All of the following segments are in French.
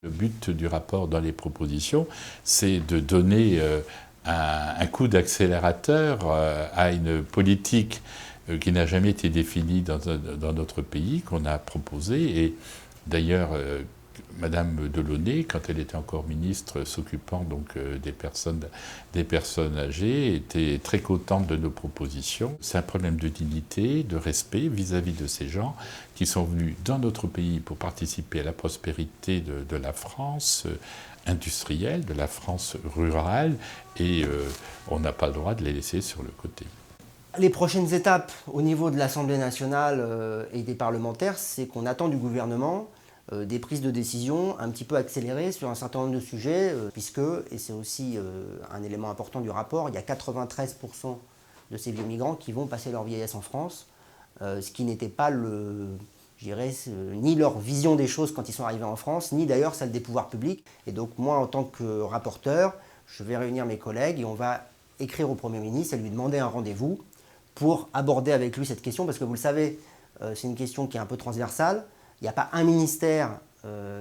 Le but du rapport dans les propositions, c'est de donner un coup d'accélérateur à une politique qui n'a jamais été définie dans notre pays, qu'on a proposée. Et d'ailleurs, Madame Delaunay, quand elle était encore ministre s'occupant donc des personnes âgées, était très contente de nos propositions. C'est un problème de dignité, de respect vis-à-vis de ces gens qui sont venus dans notre pays pour participer à la prospérité de la France industrielle, de la France rurale, et on n'a pas le droit de les laisser sur le côté. Les prochaines étapes au niveau de l'Assemblée nationale et des parlementaires, c'est qu'on attend du gouvernement des prises de décision un petit peu accélérées sur un certain nombre de sujets, puisque, et c'est aussi un élément important du rapport, il y a 93% de ces vieux migrants qui vont passer leur vieillesse en France, ce qui n'était pas ni leur vision des choses quand ils sont arrivés en France, ni d'ailleurs celle des pouvoirs publics. Et donc moi, en tant que rapporteur, je vais réunir mes collègues et on va écrire au Premier ministre et lui demander un rendez-vous pour aborder avec lui cette question, parce que vous le savez, c'est une question qui est un peu transversale. Il n'y a pas un ministère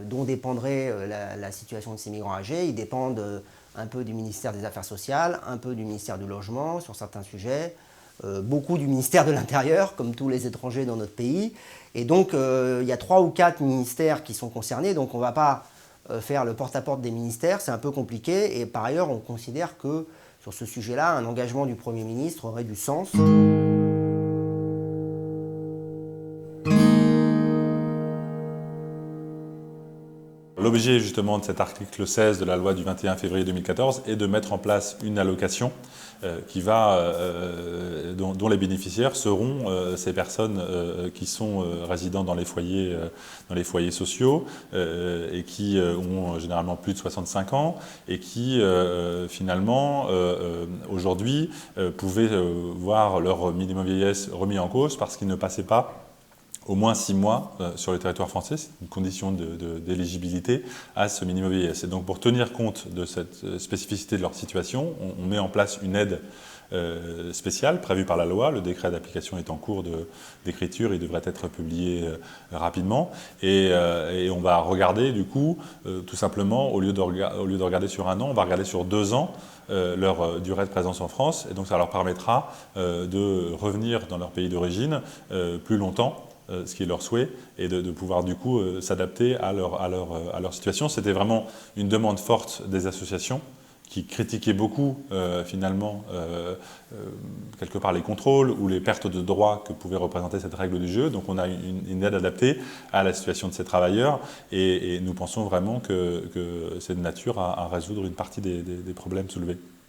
dont dépendrait la situation de ces migrants âgés. Ils dépendent un peu du ministère des Affaires sociales, un peu du ministère du Logement sur certains sujets, beaucoup du ministère de l'Intérieur, comme tous les étrangers dans notre pays. Et donc, il y a 3 ou 4 ministères qui sont concernés, donc on ne va pas faire le porte-à-porte des ministères, c'est un peu compliqué. Et par ailleurs, on considère que sur ce sujet-là, un engagement du Premier ministre aurait du sens. L'objet justement de cet article 16 de la loi du 21 février 2014 est de mettre en place une allocation dont les bénéficiaires seront ces personnes qui sont résidents dans les foyers sociaux et qui ont généralement plus de 65 ans et qui finalement aujourd'hui pouvaient voir leur minimum vieillesse remis en cause parce qu'ils ne passaient pas au moins 6 mois sur le territoire français. C'est une condition d'éligibilité à ce minimum vieillesse. Et donc pour tenir compte de cette spécificité de leur situation, on met en place une aide spéciale prévue par la loi. Le décret d'application est en cours d'écriture, il devrait être publié rapidement. Et on va regarder du coup, tout simplement, au lieu de regarder sur 1 an, on va regarder sur 2 ans leur durée de présence en France. Et donc ça leur permettra de revenir dans leur pays d'origine plus longtemps, ce qui est leur souhait, et de pouvoir du coup s'adapter à leur situation. C'était vraiment une demande forte des associations qui critiquaient beaucoup finalement quelque part les contrôles ou les pertes de droits que pouvait représenter cette règle du jeu. Donc on a une aide adaptée à la situation de ces travailleurs et nous pensons vraiment que c'est de nature à résoudre une partie des problèmes soulevés.